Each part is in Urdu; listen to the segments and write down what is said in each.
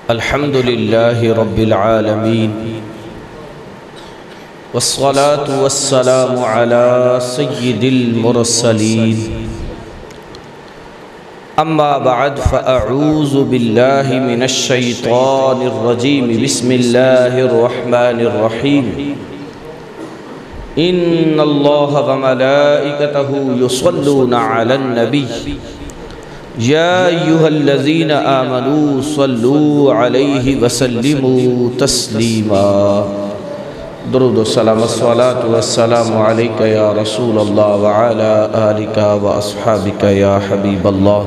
الحمد لله رب العالمين والصلاة والسلام على سيد المرسلين أما بعد فأعوذ بالله من الشيطان الرجيم بسم الله الرحمن الرحيم إن الله وملائكته يصلون على النبي يا أيها الذين آمنوا صلوا عليه وسلموا تسليما درود السلام والصلاة والسلام عليك يا رسول الله وعلى آلك وأصحابك يا حبيب الله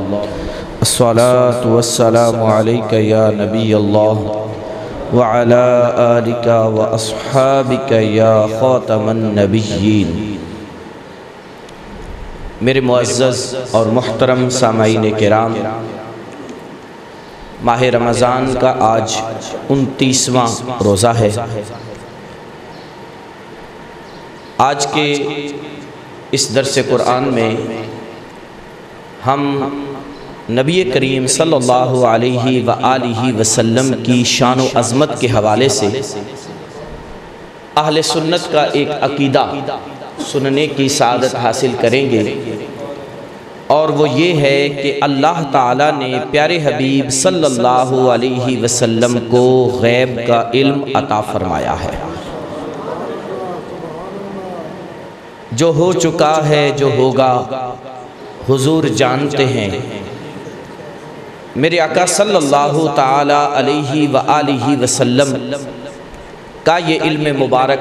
الصلاة والسلام عليك يا نبي الله وعلى آلك وأصحابك يا خاتم النبيين۔ میرے معزز اور محترم سامعین کرام، ماہ رمضان کا آج 29واں روزہ ہے۔ آج کے اس درس قرآن میں ہم نبی کریم صلی اللہ علیہ وآلہ وسلم کی شان و عظمت کے حوالے سے اہل سنت کا ایک عقیدہ سننے کی سعادت حاصل کریں گے، اور وہ یہ ہے کہ اللہ تعالیٰ نے پیارے حبیب صلی اللہ علیہ وسلم کو غیب کا علم عطا فرمایا ہے۔ جو ہو چکا ہے، جو ہوگا، حضور جانتے ہیں۔ میرے آقا صلی اللہ تعالیٰ علیہ وآلہ وسلم کا یہ علم مبارک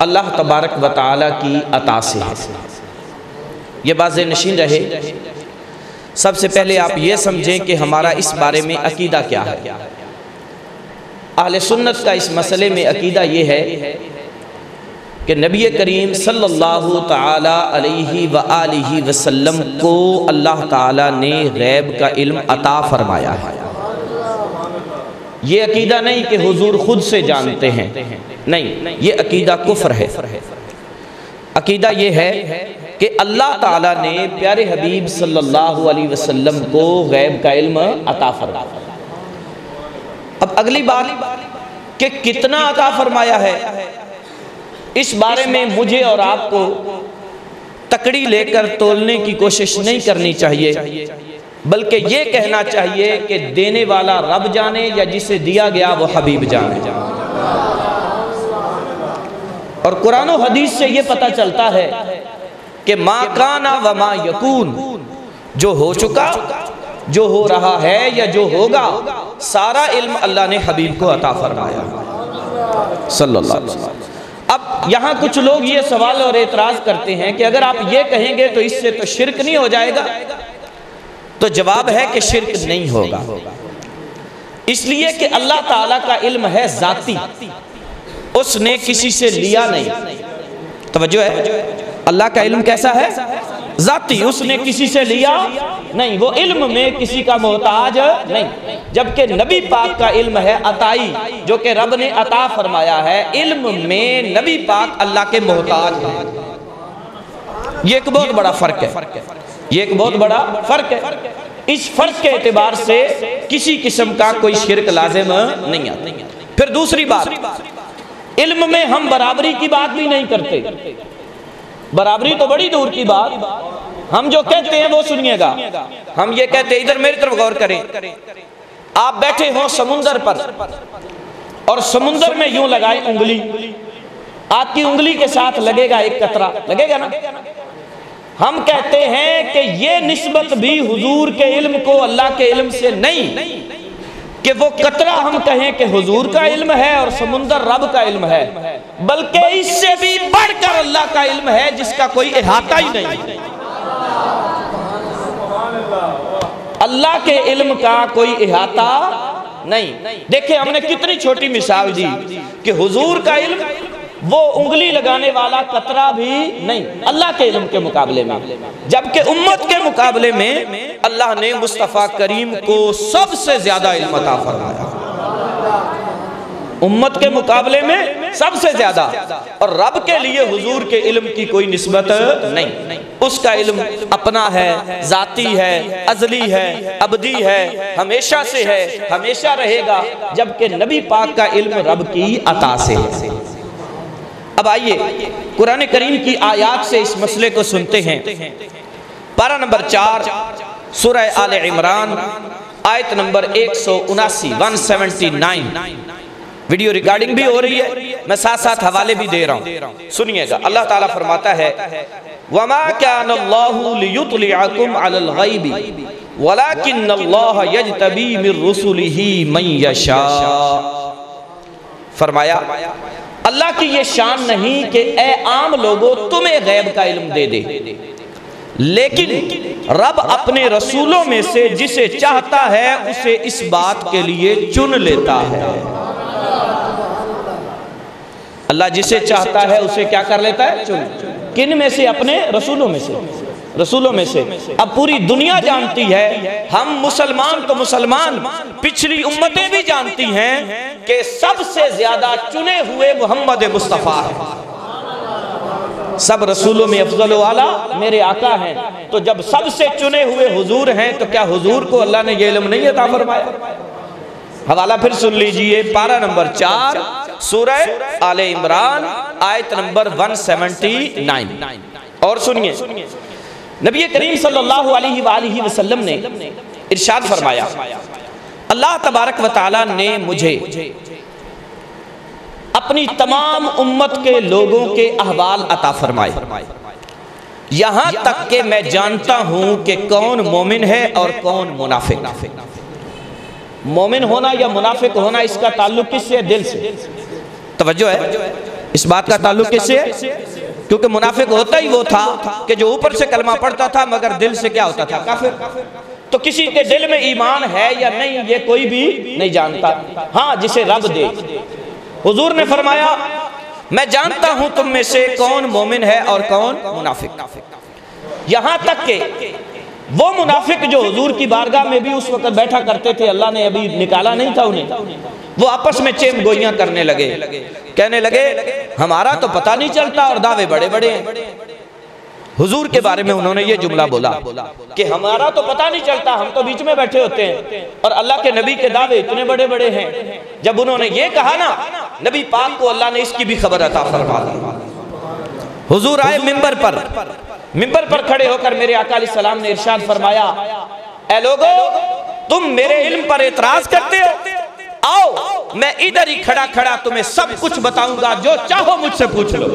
اللہ تبارک و تعالیٰ کی عطا سے ہے۔ یہ بات ذہن نشین رہے۔ سب سے پہلے آپ یہ سمجھیں کہ ہمارا اس بارے میں عقیدہ کیا ہے۔ اہل سنت کا اس مسئلے میں عقیدہ یہ ہے کہ نبی کریم صلی اللہ تعالیٰ علیہ وآلہ وسلم کو اللہ تعالیٰ نے غیب کا علم عطا فرمایا ہے۔ یہ عقیدہ نہیں کہ حضور خود سے جانتے ہیں، نہیں، یہ عقیدہ کفر ہے۔ عقیدہ یہ ہے کہ اللہ تعالیٰ نے پیارے حبیب صلی اللہ علیہ وسلم کو غیب کا علم عطا فرمایا۔ اب اگلی بات کہ کتنا عطا فرمایا ہے، اس بارے میں مجھے اور آپ کو تکڑی لے کر تولنے کی کوشش نہیں کرنی چاہیے، بلکہ یہ کہنا چاہیے کہ دینے والا رب جانے یا جسے دیا گیا وہ حبیب جانے۔ اور قرآن و حدیث سے یہ پتہ چلتا ہے کہ ما کانا و ما یکون، جو ہو چکا، جو ہو رہا ہے یا جو ہوگا، سارا علم اللہ نے حبیب کو عطا فرمایا صلی اللہ علیہ وسلم۔ اب یہاں کچھ لوگ یہ سوال اور اعتراض کرتے ہیں کہ اگر آپ یہ کہیں گے تو اس سے تو شرک نہیں ہو جائے گا؟ تو جواب ہے کہ شرک نہیں ہوگا، اس لیے کہ اللہ تعالیٰ کا علم ہے ذاتی، اس نے کسی سے لیا نہیں۔ توجہ ہے، اللہ کا علم کیسا ہے؟ ذاتی، اس نے کسی سے لیا نہیں، وہ علم میں کسی کا محتاج نہیں۔ جبکہ نبی پاک کا علم ہے عطائی، جو کہ رب نے عطا فرمایا ہے، علم میں نبی پاک اللہ کے محتاج ہیں۔ یہ ایک بہت بڑا فرق ہے، یہ ایک بہت بڑا فرق ہے۔ اس فرق کے اعتبار سے کسی قسم کا کوئی شرک لازم نہیں آتا۔ پھر دوسری بات، علم میں ہم برابری کی بات بھی نہیں کرتے۔ برابری تو بڑی دور کی بات، ہم جو کہتے ہیں وہ سنیے گا۔ ہم یہ کہتے ہیں، ادھر میری طرف غور کریں، آپ بیٹھے ہوں سمندر پر اور سمندر میں یوں لگائیں انگلی، آپ کی انگلی کے ساتھ لگے گا ایک قطرہ، لگے گا نا؟ ہم کہتے ہیں کہ یہ نسبت بھی حضور کے علم کو اللہ کے علم سے نہیں، کہ وہ قطرہ ہم کہیں کہ حضور کا علم ہے اور سمندر رب کا علم ہے، بلکہ اس سے بھی بڑھ کر اللہ کا علم ہے جس کا کوئی احاطہ ہی نہیں۔ اللہ کے علم کا کوئی احاطہ نہیں۔ دیکھیں ہم نے کتنی چھوٹی مثال دی کہ حضور کا علم وہ انگلی لگانے والا قطرہ بھی نہیں اللہ کے علم کے مقابلے میں، جبکہ امت کے مقابلے میں اللہ نے مصطفیٰ کریم کو سب سے زیادہ علم عطا فرمایا۔ امت کے مقابلے میں سب سے زیادہ، اور رب کے لیے حضور کے علم کی کوئی نسبت نہیں۔ اس کا علم اپنا ہے، ذاتی ہے، ازلی ہے، ابدی ہے، ہمیشہ سے ہے، ہمیشہ رہے گا، جبکہ نبی پاک کا علم رب کی عطا سے ہے۔ اب آئیے قرآن کریم کی آیات سے اس مسئلے کو سنتے ہیں۔ پارہ نمبر 4 سورہ آل عمران آیت نمبر 179 179۔ ویڈیو ریکارڈنگ بھی ہو رہی ہے، میں ساتھ ساتھ حوالے بھی دے رہا ہوں، سنیے گا۔ اللہ تعالیٰ فرماتا ہے وَمَا كَانَ اللَّهُ لِيُطْلِعَكُمْ عَلَى الْغَيْبِ وَلَكِنَّ اللَّهَ يَجْتَبِي مِن رُّسُلِهِ مَن يَشَاءُ۔ فرمایا اللہ کی یہ شان نہیں کہ اے عام لوگوں تمہیں غیب کا علم دے دے، لیکن رب اپنے رسولوں میں سے جسے چاہتا ہے اسے اس بات کے لیے چن لیتا ہے۔ اللہ جسے چاہتا ہے اسے کیا کر لیتا ہے؟ چن۔ کن میں سے؟ اپنے رسولوں میں سے، رسولوں میں سے۔ اب پوری دنیا جانتی ہے، ہم مسلمان تو مسلمان، پچھلی امتیں بھی جانتی ہیں کہ سب سے زیادہ چنے ہوئے محمد مصطفیٰ ہیں۔ سب رسولوں میں افضل و اعلیٰ میرے آقا ہیں، تو جب سب سے چنے ہوئے حضور ہیں تو کیا حضور کو اللہ نے یہ علم نہیں عطا فرمایا؟ حوالہ پھر سن لیجئے، پارہ نمبر 4 سورہ آل عمران آیت نمبر 179۔ اور سنیے، نبی کریم صلی اللہ علیہ وآلہ وسلم نے ارشاد فرمایا اللہ تبارک و تعالیٰ نے مجھے اپنی تمام امت کے لوگوں کے احوال عطا فرمائے، یہاں تک کہ میں جانتا ہوں کہ کون مومن ہے اور کون منافق۔ مومن ہونا یا منافق ہونا اس کا تعلق کس سے ہے؟ دل سے۔ توجہ ہے، اس بات کا تعلق کس سے ہے؟ کیونکہ منافق ہوتا ہی وہ تھا کہ جو اوپر سے کلمہ پڑھتا تھا مگر دل سے کیا ہوتا تھا؟ کافر۔ تو کسی کے دل میں ایمان ہے یا نہیں یہ کوئی بھی نہیں جانتا، ہاں جسے رب دے۔ حضور نے فرمایا میں جانتا ہوں تم میں سے کون مومن ہے اور کون منافق، یہاں تک کہ وہ منافق جو حضور کی بارگاہ میں بھی اس وقت بیٹھا کرتے تھے، اللہ نے ابھی نکالا نہیں تھا انہیں، وہ آپس میں چیم گوئیاں کرنے لگے، کہنے لگے ہمارا تو پتہ نہیں چلتا اور دعوے بڑے بڑے ہیں۔ حضور کے بارے میں انہوں نے یہ جملہ بولا کہ ہمارا تو پتہ نہیں چلتا، ہم تو بیچ میں بیٹھے ہوتے ہیں، اور اللہ کے نبی کے دعوے اتنے بڑے بڑے ہیں۔ جب انہوں نے یہ کہا نا، نبی پاک کو اللہ نے اس کی بھی خبر عطا فرما دی۔ حضور آئے منبر پر کھڑے ہو کر میرے آقا علیہ السلام نے ارشاد فرمایا اے لوگو تم میرے علم پر اعتراض کرتے ہو، آؤ میں ادھر ہی کھڑا کھڑا تمہیں سب کچھ بتاؤں گا، جو چاہو مجھ سے پوچھ لو۔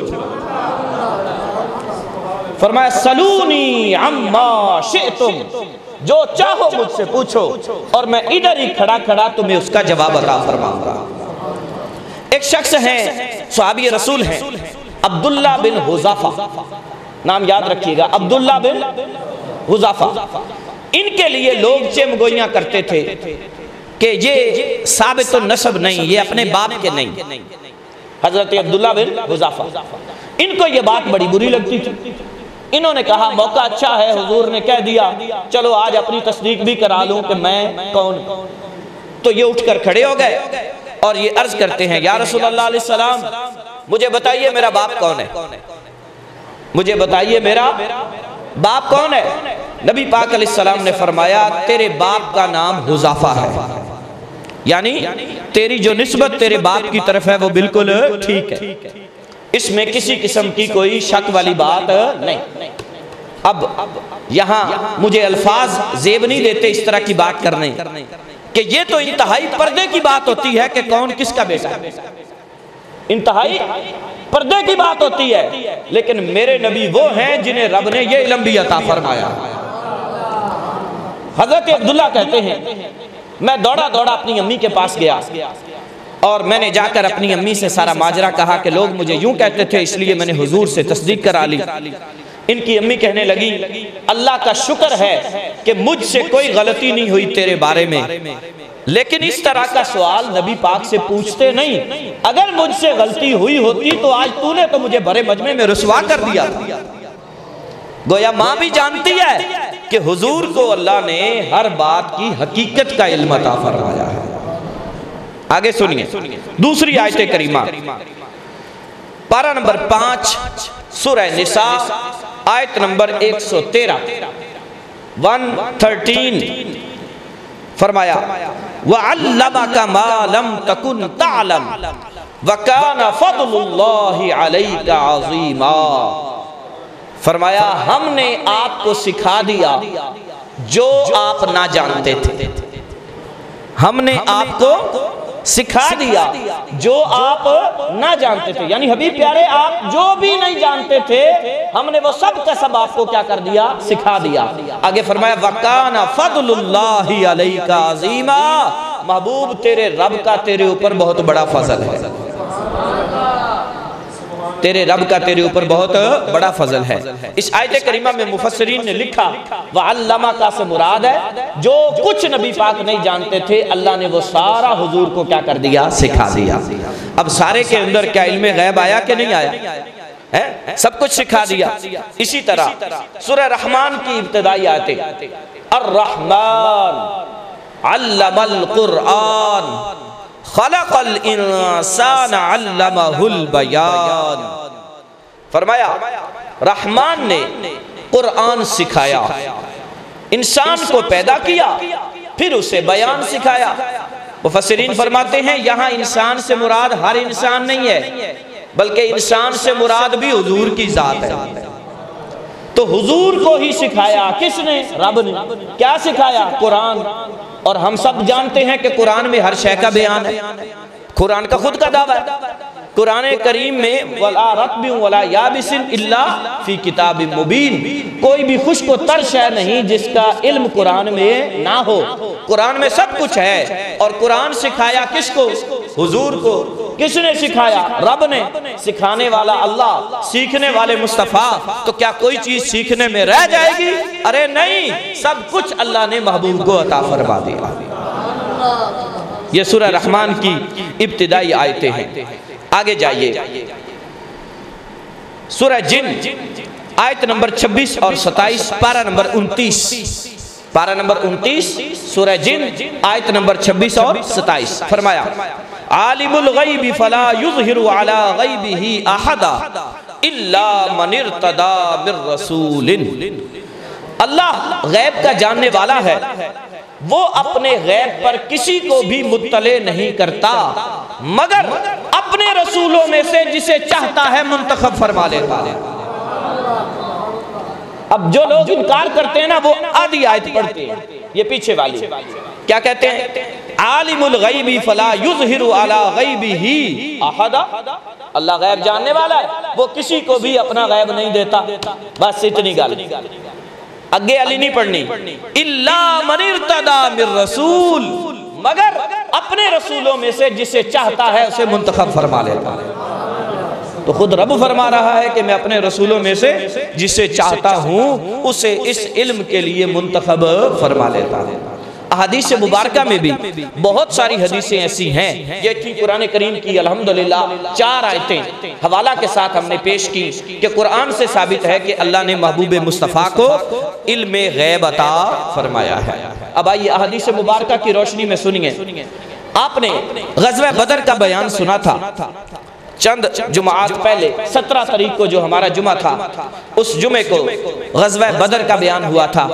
فرمایا سلونی عما شئتم، جو چاہو مجھ سے پوچھو اور میں ادھر ہی کھڑا کھڑا تمہیں اس کا جواب عطا فرماؤں گا۔ ایک شخص ہیں، صحابی رسول ہیں، عبداللہ بن حذافہ، نام یاد رکھیے گا، عبداللہ بن حذافہ۔ ان کے لیے لوگ چیم گوئیاں کرتے تھے کہ یہ ثابت النسب نہیں، یہ اپنے باپ کے نہیں، حضرت عبداللہ بن حذافہ۔ ان کو یہ بات بڑی بری لگتی تھی، انہوں نے کہا موقع اچھا ہے، حضور نے کہہ دیا چلو آج اپنی تصدیق بھی کرا لوں کہ میں کون۔ تو یہ اٹھ کر کھڑے ہو گئے اور یہ عرض کرتے ہیں یا رسول اللہ علیہ السلام مجھے بتائیے میرا باپ کون ہے، مجھے بتائیے میرا باپ کون ہے۔ نبی پاک علیہ السلام نے فرمایا تیرے باپ کا نام حذافہ ہے، یعنی تیری جو نسبت تیرے باپ کی طرف ہے وہ بالکل ٹھیک ہے، اس میں کسی قسم کی کوئی شک والی بات نہیں۔ اب یہاں مجھے الفاظ زیب نہیں دیتے اس طرح کی بات کرنے کہ یہ تو انتہائی پردے کی بات ہوتی ہے کہ کون کس کا بیٹا ہے، انتہائی پردے کی بات ہوتی ہے، لیکن میرے نبی وہ ہیں جنہیں رب نے یہ علم بھی عطا فرمایا۔ حضرت عبداللہ کہتے ہیں میں دوڑا اپنی امی کے پاس گیا اور میں نے جا کر اپنی امی سے سارا ماجرا کہا کہ لوگ مجھے یوں کہتے تھے اس لیے میں نے حضور سے تصدیق کرا لی۔ ان کی امی کہنے لگی اللہ کا شکر ہے کہ مجھ سے کوئی غلطی نہیں ہوئی تیرے بارے میں، لیکن اس طرح کا سوال نبی پاک سے پوچھتے نہیں، اگر مجھ سے غلطی ہوئی ہوتی تو آج تو نے تو مجھے بڑے مجمع میں رسوا کر دیا۔ گویا ماں بھی جانتی ہے کہ حضور کو اللہ نے ہر بات کی حقیقت کا علم عطا فرمایا ہے۔ آگے سنیے دوسری آیت کریمہ، پارہ نمبر 5 سورہ نساء آیت نمبر 113 113 فرمایا وَعَلَّمَكَ مَا لَمْ تَكُنْ تَعْلَمْ وَكَانَ فَضْلُ اللَّهِ عَلَيْكَ عَظِيمًا۔ فرمایا ہم نے آپ کو سکھا دیا جو آپ نہ جانتے تھے، ہم نے آپ کو سکھا دیا جو آپ نہ جانتے تھے، یعنی حبیب پیارے آپ جو بھی نہیں جانتے تھے ہم نے وہ سب کا سب آپ کو کیا کر دیا، سکھا دیا۔ آگے فرمایا وَكَانَ فَضْلُ اللَّهِ عَلَيْكَ عَظِيمًا، محبوب تیرے رب کا تیرے اوپر بہت بڑا فضل ہے، تیرے رب کا تیرے اوپر بہت بڑا فضل ہے۔ اس آیت کریمہ میں مفسرین نے لکھا وَعَلَّمَكَ سے مراد ہے جو کچھ نبی پاک نہیں جانتے تھے اللہ نے وہ سارا حضور کو کیا کر دیا، سکھا دیا۔ اب سارے کے اندر کیا علم غیب آیا کہ نہیں آیا؟ سب کچھ سکھا دیا۔ اسی طرح سورہ رحمان کی ابتدائی آیتیں، الرحمن علم القرآن خلق الانسان علمہ البیان، فرمایا رحمان نے قرآن سکھایا، انسان کو پیدا کیا پھر اسے بیان سکھایا۔ مفسرین فرماتے ہیں یہاں انسان سے مراد ہر انسان نہیں ہے بلکہ انسان سے مراد بھی حضور کی ذات ہے۔ تو حضور کو ہی سکھایا کس نے؟ رب نے۔ کیا سکھایا؟ قرآن۔ اور ہم سب جانتے ہیں کہ قرآن میں ہر شے کا بیان ہے، قرآن کا خود کا دعویٰ ہے۔ قرآن کریم میں وَلَا رَطْبٍ وَلَا يَابِسٍ إِلَّا فِي كِتَابٍ مُبِينٍ، کوئی بھی خشک و تر شے نہیں جس کا علم قرآن میں نہ ہو۔ قرآن میں سب کچھ ہے اور قرآن سکھایا کس کو؟ حضور کو۔ کس نے سکھایا؟ رب نے۔ سکھانے والا اللہ، سیکھنے والے مصطفیٰ، تو کیا کوئی چیز سیکھنے میں رہ جائے گی؟ ارے نہیں، سب کچھ اللہ نے محبوب کو عطا فرما دیا۔ یہ سورہ رحمان کی ابتدائی آیتیں ہیں۔ آگے جائیے سورہ جن آیت نمبر 26 اور 27، پارہ نمبر 29، پارہ نمبر 29 سورہ جن آیت نمبر 26 اور 27 فرمایا عالم الغیب فلا یظہر علی غیبہ احدا الا من ارتضی من رسول، اللہ غیب کا جاننے والا ہے، وہ اپنے غیب پر کسی کو بھی مطلع نہیں کرتا مگر اپنے رسولوں میں سے جسے چاہتا ہے منتخب فرما لیتا ہے۔ اب جو لوگ انکار کرتے ہیں نا وہ آدھی آیت پڑھتے ہیں، یہ پیچھے والی کیا کہتے ہیں؟ عالم الغیب فلا یظہر علی غیبہ احدا، اللہ غیب جاننے والا ہے، وہ کسی کو بھی اپنا غیب نہیں دیتا۔ بس اتنی گل، اگے علی نہیں پڑھنی، الا من ارتضی من رسول، مگر اپنے رسولوں میں سے جسے چاہتا ہے اسے منتخب فرما لیتا ہے۔ تو خود رب فرما رہا ہے کہ میں اپنے رسولوں میں سے جسے چاہتا ہوں اسے اس علم کے لیے منتخب فرما لیتا ہے۔ احادیث مبارکہ میں بھی بہت ساری حدیثیں ایسی ہیں، یہ تھی قرآن کریم کی الحمدللہ 4 آیتیں حوالہ کے ساتھ ہم نے پیش کی کہ قرآن سے ثابت ہے کہ اللہ نے محبوب مصطفیٰ کو علم غیب عطا فرمایا ہے۔ اب آئیے احادیث مبارکہ کی روشنی میں سنیے، آپ نے غزوہ بدر کا بیان سنا تھا چند جمعات پہلے، 17 تاریخ کو جو ہمارا جمعہ تھا اس جمعے کو غزوہ بدر کا بیان ہوا تھا۔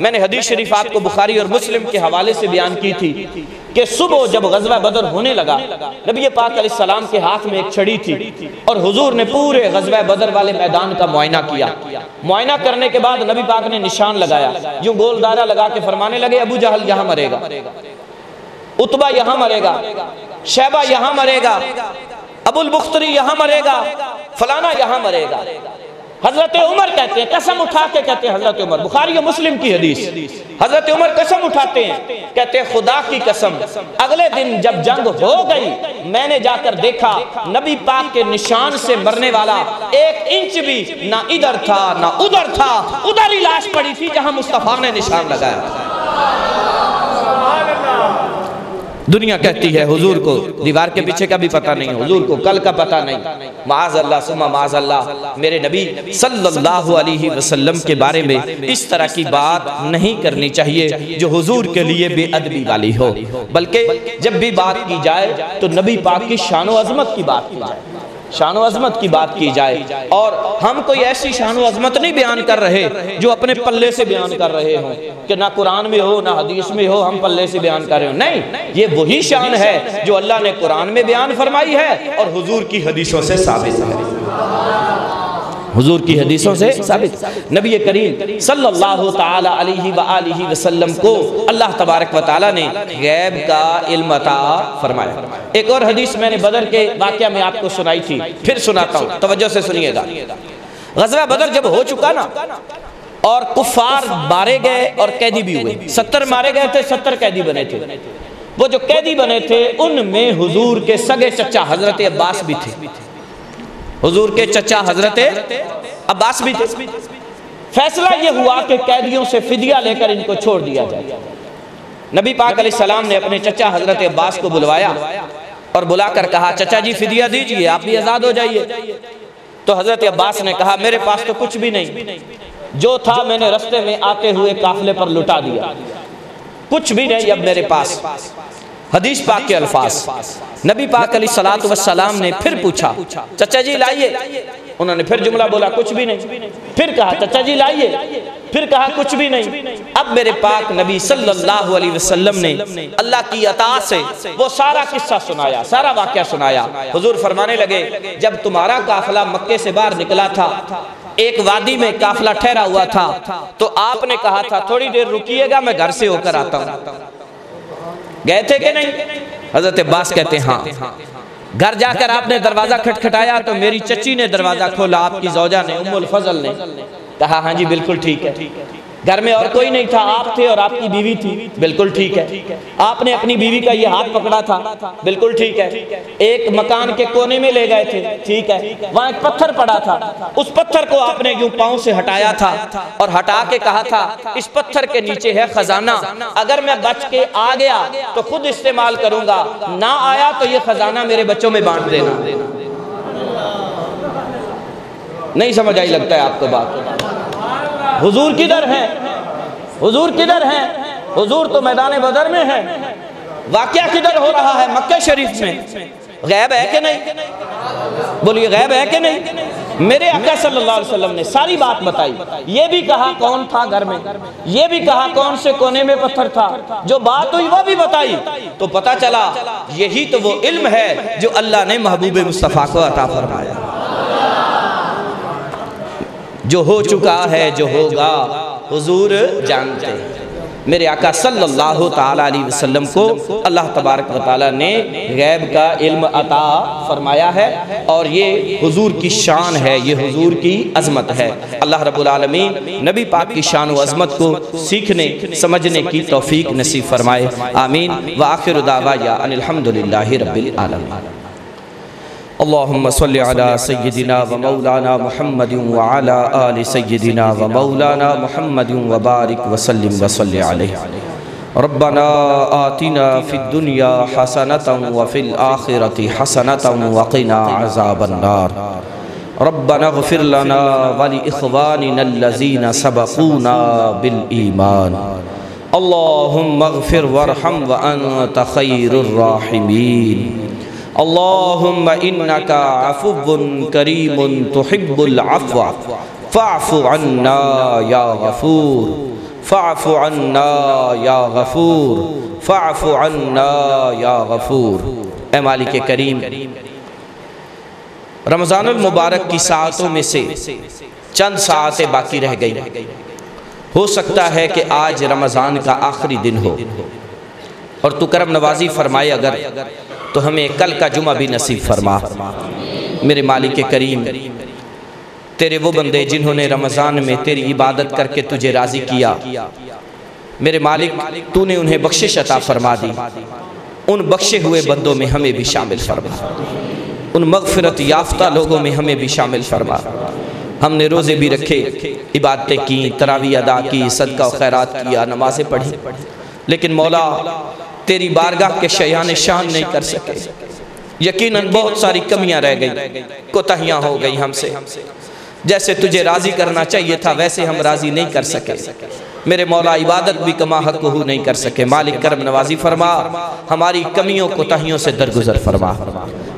میں نے حدیث شریف آپ کو بخاری اور مسلم کے حوالے سے بیان کی تھی کہ صبح جب غزوہ بدر ہونے لگا نبی پاک علیہ السلام کے ہاتھ میں ایک چھڑی تھی اور حضور نے پورے غزوہ بدر والے میدان کا معائنہ کیا۔ معائنہ کرنے کے بعد نبی پاک نے نشان لگایا، یوں گول دائرہ لگا کے فرمانے لگے ابو جہل یہاں مرے گا، عتبہ یہاں مرے گا، شیبہ یہاں مرے گا، ابو البختری یہاں مرے گا، فلانا یہاں مرے گا۔ حضرت عمر کہتے ہیں، قسم اٹھا کے کہتے ہیں، حضرت عمر، بخاری و مسلم کی حدیث، حضرت عمر قسم اٹھاتے ہیں، کہتے ہیں خدا کی قسم اگلے دن جب جنگ ہو گئی میں نے جا کر دیکھا نبی پاک کے نشان سے مرنے والا 1 انچ بھی نہ ادھر تھا نہ ادھر تھا، ادھر ہی لاش پڑی تھی جہاں مصطفیٰ نے نشان لگایا تھا۔ دنیا کہتی ہے حضور کو دیوار کے پیچھے کا بھی پتہ نہیں، حضور کو کل کا پتہ نہیں۔ معاذ اللہ ثم معاذ اللہ، میرے نبی صلی اللہ علیہ وسلم کے بارے میں اس طرح کی بات نہیں کرنی چاہیے جو حضور کے لیے بے ادبی والی ہو، بلکہ جب بھی بات کی جائے تو نبی پاک کی شان و عظمت کی بات کی جائے۔ شان و عظمت کی بات کی جائے، اور ہم کوئی ایسی شان و عظمت نہیں بیان کر رہے جو اپنے پلے سے بیان کر رہے ہوں کہ نہ قرآن میں ہو نہ حدیث میں ہو، ہم پلے سے بیان کر رہے ہوں، نہیں، یہ وہی شان ہے جو اللہ نے قرآن میں بیان فرمائی ہے اور حضور کی حدیثوں سے ثابت ہے، حضور کی حدیثوں سے ثابت۔ نبی کریم صلی اللہ تعالی علیہ وآلہ وسلم کو اللہ تبارک و تعالی نے غیب کا علم عطا فرمایا۔ ایک اور حدیث میں نے بدر کے واقعہ میں آپ کو سنائی تھی، پھر سناتا ہوں، توجہ سے سنیے گا۔ غزوہ بدر جب ہو چکا نا اور کفار مارے گئے اور قیدی بھی ہوئے، 70 مارے گئے تھے، 70 قیدی بنے تھے۔ وہ جو قیدی بنے تھے ان میں حضور کے سگے چچا حضرت عباس بھی تھے، حضور کے چچا حضرت عباس بھی تھے۔ فیصلہ یہ ہوا کہ قیدیوں سے فدیہ لے کر ان کو چھوڑ دیا جائے۔ نبی پاک علیہ السلام نے اپنے چچا حضرت عباس کو بلوایا اور بلا کر کہا چچا جی فدیہ دیجئے، آپ بھی آزاد ہو جائیے۔ تو حضرت عباس نے کہا میرے پاس تو کچھ بھی نہیں، جو تھا میں نے رستے میں آتے ہوئے قافلے پر لٹا دیا، کچھ بھی نہیں اب میرے پاس۔ حدیث پاک کے الفاظ، نبی پاک علیہ السلام نے پھر پوچھا چچا جی لائیے، انہوں نے پھر جملہ بولا کچھ بھی نہیں، پھر کہا چچا جی لائیے، پھر کہا کچھ بھی نہیں۔ اب میرے پاک نبی صلی اللہ علیہ وسلم نے اللہ کی عطا سے وہ سارا قصہ سنایا، سارا واقعہ سنایا۔ حضور فرمانے لگے جب تمہارا قافلہ مکے سے باہر نکلا تھا، ایک وادی میں قافلہ ٹھہرا ہوا تھا، تو آپ نے کہا تھا تھوڑی دیر رکیے گا میں گھر سے ہو کر آتا ہوں، گئے تھے کہ نہیں؟ حضرت عباس کہتے ہیں ہاں۔ گھر جا کر آپ نے دروازہ کھٹکھٹایا تو میری چچی نے دروازہ کھولا، آپ کی زوجہ نے ام الفضل نے کہا ہاں جی بالکل ٹھیک ہے، گھر میں اور کوئی نہیں تھا، آپ تھے اور آپ کی بیوی تھی، بالکل ٹھیک ہے۔ آپ نے اپنی بیوی کا یہ ہاتھ پکڑا تھا، بالکل ٹھیک ہے۔ ایک مکان کے کونے میں لے گئے تھے، ٹھیک ہے۔ وہاں ایک پتھر پڑا تھا، اس پتھر کو آپ نے یوں پاؤں سے ہٹایا تھا اور ہٹا کے کہا تھا اس پتھر کے نیچے ہے خزانہ، اگر میں بچ کے آ گیا تو خود استعمال کروں گا، نہ آیا تو یہ خزانہ میرے بچوں میں بانٹ دینا۔ نہیں سمجھ آئی لگتا ہے آپ کو بات؟ حضور کدھر ہیں؟ حضور کدھر ہیں؟ حضور تو میدان بدر میں ہیں، واقعہ کدھر ہو رہا ہے؟ مکہ شریف میں۔ غیب ہے کہ نہیں؟ بولیے غیب ہے کہ نہیں؟ میرے آقا صلی اللہ علیہ وسلم نے ساری بات بتائی، یہ بھی کہا کون تھا گھر میں، یہ بھی کہا کون سے کونے میں پتھر تھا، جو بات ہوئی وہ بھی بتائی، تو پتا چلا یہی تو وہ علم ہے جو اللہ نے محبوب مصطفیٰ کو عطا فرمایا۔ جو ہو چکا ہے جو ہوگا حضور جانتے ہیں۔ میرے آقا صلی اللہ تعالیٰ علیہ وسلم کو اللہ تبارک و تعالیٰ نے غیب کا علم عطا فرمایا ہے، اور یہ حضور کی شان ہے، یہ حضور کی عظمت ہے۔ اللہ رب العالمین نبی پاک کی شان و عظمت کو سیکھنے سمجھنے کی توفیق نصیب فرمائے، آمین۔ وآخر دعوانا ان الحمدللہ رب العالمین۔ اللہم صلی علی سیدنا و مولانا محمد وعلا آل سیدنا و مولانا محمد وبارک وسلم وصلی علیہ۔ ربنا آتنا فی الدنیا حسنتا وفی الآخرة حسنتا وقنا عذاب النار۔ ربنا اغفر لنا ولإخواننا الذین سبقونا بالایمان۔ اللہم اغفر وارحم وانت خیر الراحمین۔ اللہم انکا عفو کریم تحب العفو فاعف عنا یا غفور، فاعف عنا یا غفور، فاعف عنا یا غفور۔ اے مالک کریم، رمضان المبارک کی ساعتوں میں سے چند ساعتیں باقی رہ گئی، ہو سکتا ہے کہ آج رمضان کا آخری دن ہو، اور تو کرم نوازی فرمائے اگر تو ہمیں کل کا جمعہ بھی نصیب فرما۔ میرے مالک کریم، تیرے وہ بندے جنہوں نے رمضان میں تیری عبادت کر کے تجھے راضی کیا، میرے مالک تو نے انہیں بخشش عطا فرما دی، ان بخشے ہوئے بندوں میں ہمیں بھی شامل فرما، ان مغفرت یافتہ لوگوں میں ہمیں بھی شامل فرما۔ ہم نے روزے بھی رکھے، عبادتیں کی، تراویح ادا کی، صدقہ و خیرات کیا، نمازیں پڑھی، لیکن مولا تیری بارگاہ کے شیان شان نہیں کر سکے۔ یقیناً بہت ساری کمیاں رہ گئی، کوتاہیاں ہو گئی ہم سے، جیسے تجھے راضی کرنا چاہیے تھا ویسے ہم راضی نہیں کر سکے۔ میرے مولا عبادت بھی کما حق ہو نہیں کر سکے۔ مالک کرم نوازی فرما، ہماری کمیوں کوتاہیوں سے درگزر فرما،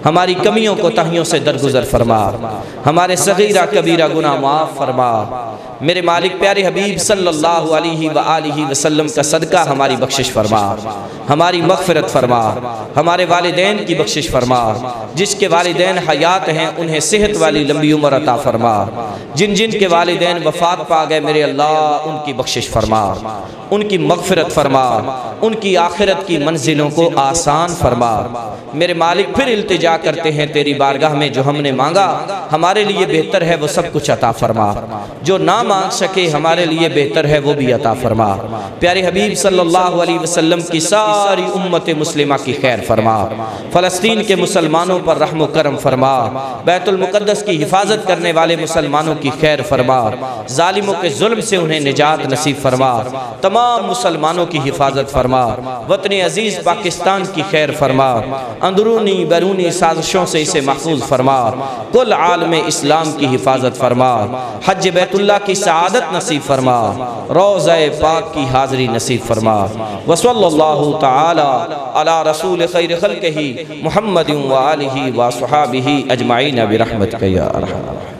ہماری کمیوں کو تہیوں سے درگزر فرما، ہمارے صغیرہ کبیرہ گناہ معاف فرما۔ میرے مالک پیارے حبیب صلی اللہ علیہ وآلہ وسلم کا صدقہ ہماری بخشش فرما، ہماری مغفرت فرما، ہمارے والدین کی بخشش فرما، جس کے والدین حیات ہیں انہیں صحت والی لمبی عمر عطا فرما، جن جن کے والدین وفات پا گئے میرے اللہ ان کی بخشش فرما، ان کی مغفرت فرما، ان کی آخرت کی منزلوں کو آسان فرما۔ میرے مالک پھر التجا کرتے ہیں تیری بارگاہ میں، جو ہم نے مانگا ہمارے لیے بہتر ہے وہ سب کچھ عطا فرما، جو نہ مانگ سکے ہمارے لیے بہتر ہے وہ بھی عطا فرما۔ پیارے حبیب صلی اللہ علیہ وسلم کی ساری امت مسلمہ کی خیر فرما، فلسطین کے مسلمانوں پر رحم و کرم فرما، بیت المقدس کی حفاظت کرنے والے مسلمانوں کی خیر فرما، ظالموں کے ظلم سے انہیں نجات نصیب فرما، تمام مسلمانوں کی حفاظت فرما، وطن عزیز پاکستان کی خیر فرما، اندرونی بیرونی سازشوں سے اسے محفوظ فرما، کل عالم اسلام کی حفاظت فرما، حج بیت اللہ کی سعادت نصیب فرما، روضہ پاک کی حاضری نصیب فرما۔ وصلی اللہ تعالی علی رسول خیر خلقہ محمد وآلہ وصحابہ اجمعین برحمتک یا ارحم الراحمین۔